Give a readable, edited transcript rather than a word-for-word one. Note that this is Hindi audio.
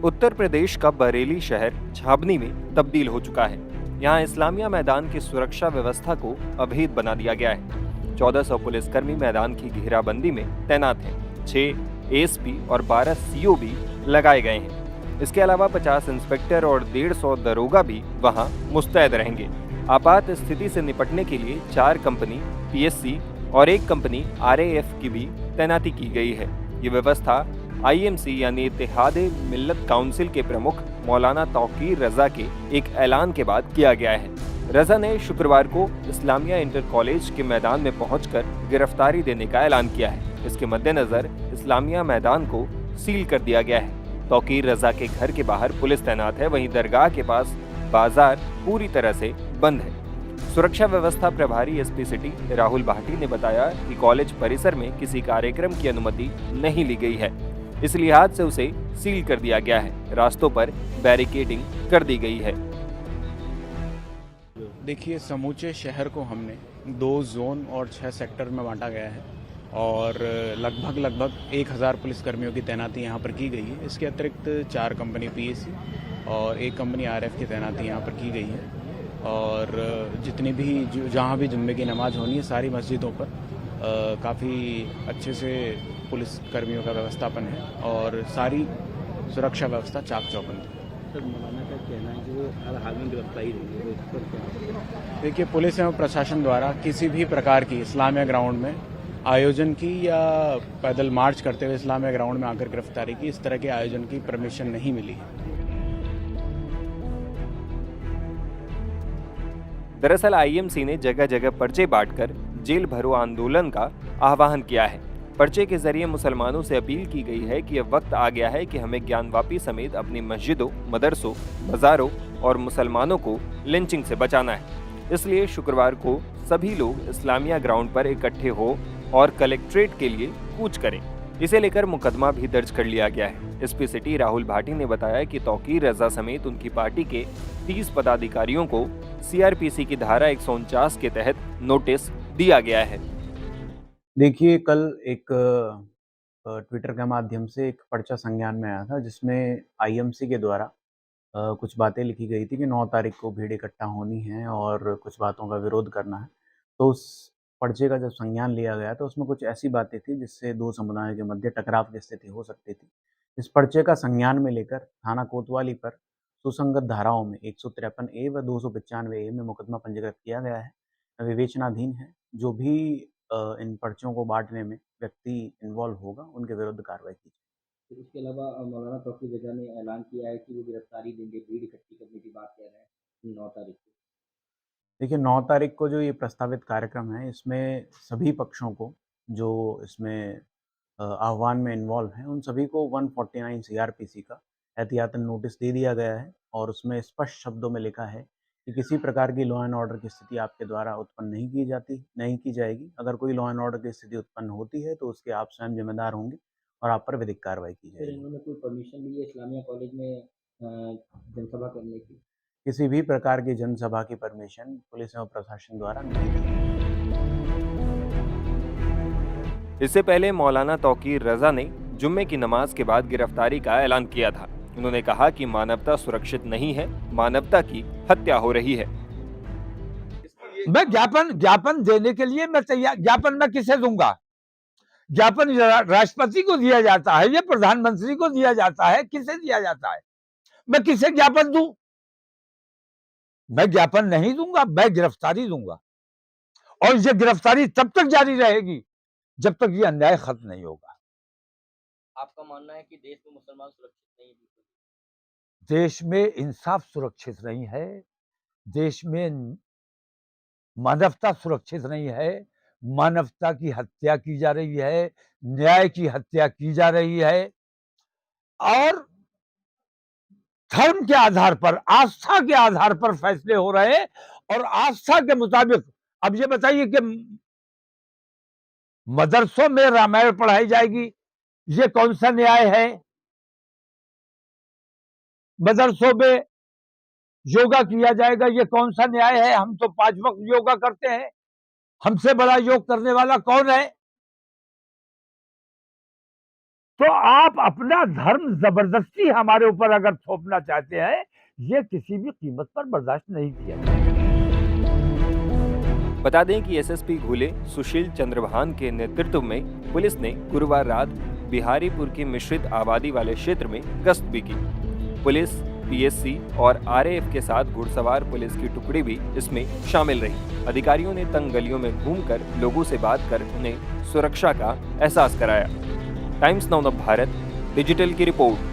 उत्तर प्रदेश का बरेली शहर छावनी में तब्दील हो चुका है। यहाँ इस्लामिया मैदान की सुरक्षा व्यवस्था को अभेद बना दिया गया है। 1400 पुलिसकर्मी मैदान की घेराबंदी में तैनात हैं। 6 एएसपी और 12 सीओ भी लगाए गए हैं। इसके अलावा 50 इंस्पेक्टर और 150 दरोगा भी वहाँ मुस्तैद रहेंगे। आपात स्थिति से निपटने के लिए 4 कंपनी पीएससी और 1 कंपनी आरएएफ की भी तैनाती की गई है। ये व्यवस्था आईएमसी यानी इत्तेहादे मिल्लत काउंसिल के प्रमुख मौलाना तौकीर रजा के एक ऐलान के बाद किया गया है। रजा ने शुक्रवार को इस्लामिया इंटर कॉलेज के मैदान में पहुंचकर गिरफ्तारी देने का ऐलान किया है। इसके मद्देनजर इस्लामिया मैदान को सील कर दिया गया है। तौकीर रजा के घर के बाहर पुलिस तैनात है, वहीं दरगाह के पास बाजार पूरी तरह से बंद है। सुरक्षा व्यवस्था प्रभारी एसपी सिटी राहुल भाटी ने बताया कि कॉलेज परिसर में किसी कार्यक्रम की अनुमति नहीं ली गई है, इस लिहाज से उसे सील कर दिया गया है। रास्तों पर बैरिकेडिंग कर दी गई है। देखिए, समूचे शहर को हमने 2 जोन और 6 सेक्टर में बांटा गया है और लगभग 1000 पुलिसकर्मियों की तैनाती यहाँ पर की गई है। इसके अतिरिक्त 4 कंपनी पीएससी और 1 कंपनी आरएफ की तैनाती यहाँ पर की गई है और जितनी भी जहाँ भी जुम्मे की नमाज होनी है सारी मस्जिदों पर काफ़ी अच्छे से पुलिस कर्मियों का व्यवस्थापन है और सारी सुरक्षा व्यवस्था चाक चौबंद है। सर, मौलाना का कहना है कि वो हाल में गिरफ्तारी हुई है, इस पर क्या? देखिए, पुलिस एवं प्रशासन द्वारा किसी भी प्रकार की इस्लामिया ग्राउंड में आयोजन की या पैदल मार्च करते हुए इस्लामिया ग्राउंड में आकर गिरफ्तारी की, इस तरह के आयोजन की परमिशन नहीं मिली है। दरअसल आईएमसी ने जगह जगह पर्चे बांटकर जेल भरो आंदोलन का आह्वान किया है। पर्चे के जरिए मुसलमानों से अपील की गई है कि अब वक्त आ गया है कि हमें ज्ञानवापी समेत अपनी मस्जिदों, मदरसों, बाजारों और मुसलमानों को लिंचिंग से बचाना है। इसलिए शुक्रवार को सभी लोग इस्लामिया ग्राउंड पर इकट्ठे हो और कलेक्ट्रेट के लिए कूच करें। इसे लेकर मुकदमा भी दर्ज कर लिया गया है। एसपी सिटी राहुल भाटी ने बताया कि तौकीर रजा समेत उनकी पार्टी के 30 पदाधिकारियों को सीआरपीसी की धारा 149 के तहत नोटिस दिया गया है। देखिए, कल एक ट्विटर के माध्यम से एक पर्चा संज्ञान में आया था जिसमें आईएमसी के द्वारा कुछ बातें लिखी गई थी कि 9 तारीख को भीड़ इकट्ठा होनी है और कुछ बातों का विरोध करना है। तो उस पर्चे का जब संज्ञान लिया गया तो उसमें कुछ ऐसी बातें थी जिससे 2 समुदायों के मध्य टकराव की स्थिति हो सकती थी। इस पर्चे का संज्ञान में लेकर थाना कोतवाली पर सुसंगत धाराओं में 153 ए व 295 ए में मुकदमा पंजीकृत किया गया है, विवेचनाधीन है। जो भी इन पर्चों को बांटने में व्यक्ति इन्वॉल्व होगा उनके विरुद्ध कार्रवाई की जाएगी। फिर इसके अलावा मौलाना तौकीर रजा ने ऐलान किया है कि वो गिरफ्तारी देंगे, भीड़ इकट्ठी करने की बात कह रहे हैं 9 तारीख को। देखिए, 9 तारीख को जो ये प्रस्तावित कार्यक्रम है इसमें सभी पक्षों को जो इसमें आह्वान में इन्वॉल्व हैं उन सभी को 149 सीआरपीसी का एहतियातन नोटिस दे दिया गया है और उसमें स्पष्ट शब्दों में लिखा है कि किसी प्रकार की लॉ एंड ऑर्डर की स्थिति आपके द्वारा उत्पन्न नहीं की जाएगी। अगर कोई लॉ एंड ऑर्डर की स्थिति उत्पन्न होती है तो उसके आप स्वयं जिम्मेदार होंगे और आप पर विधिक कार्रवाई की फिर जाएगी। इन्होंने कोई परमिशन ली है इस्लामिया कॉलेज में जनसभा करने की? किसी भी प्रकार की जनसभा की परमिशन पुलिस एवं प्रशासन द्वारा नहीं दी गई। इससे पहले मौलाना तौकीर रजा ने जुम्मे की नमाज के बाद गिरफ्तारी का ऐलान किया था। उन्होंने कहा कि मानवता सुरक्षित नहीं है, मानवता की हत्या हो रही है। मैं ज्ञापन देने के लिए मैं तैयार। ज्ञापन मैं किसे दूंगा? ज्ञापन राष्ट्रपति को दिया जाता है या प्रधानमंत्री को दिया जाता है? किसे दिया जाता है? मैं किसे ज्ञापन दूं? मैं ज्ञापन नहीं दूंगा, मैं गिरफ्तारी दूंगा और ये गिरफ्तारी तब तक जारी रहेगी जब तक ये अन्याय खत्म नहीं होगा। आपका मानना है कि देश में मुसलमान सुरक्षित नहीं है? देश में इंसाफ सुरक्षित नहीं है, देश में मानवता सुरक्षित नहीं है, मानवता की हत्या की जा रही है, न्याय की हत्या की जा रही है और धर्म के आधार पर, आस्था के आधार पर फैसले हो रहे हैं और आस्था के मुताबिक। अब ये बताइए कि मदरसों में रामायण पढ़ाई जाएगी, ये कौन सा न्याय है? मदरसों में योगा किया जाएगा, ये कौन सा न्याय है? हम तो 5 वक्त योगा करते हैं, हमसे बड़ा योग करने वाला कौन है? तो आप अपना धर्म जबरदस्ती हमारे ऊपर अगर थोपना चाहते हैं, ये किसी भी कीमत पर बर्दाश्त नहीं किया जाएगा। बता दें कि एसएसपी घुले सुशील चंद्रभान के नेतृत्व में पुलिस ने गुरुवार रात बिहारीपुर की मिश्रित आबादी वाले क्षेत्र में गश्त भी की। पुलिस, पीएससी और आरएएफ के साथ घुड़सवार पुलिस की टुकड़ी भी इसमें शामिल रही। अधिकारियों ने तंग गलियों में घूमकर लोगों से बात कर उन्हें सुरक्षा का एहसास कराया। टाइम्स नाउ भारत डिजिटल की रिपोर्ट।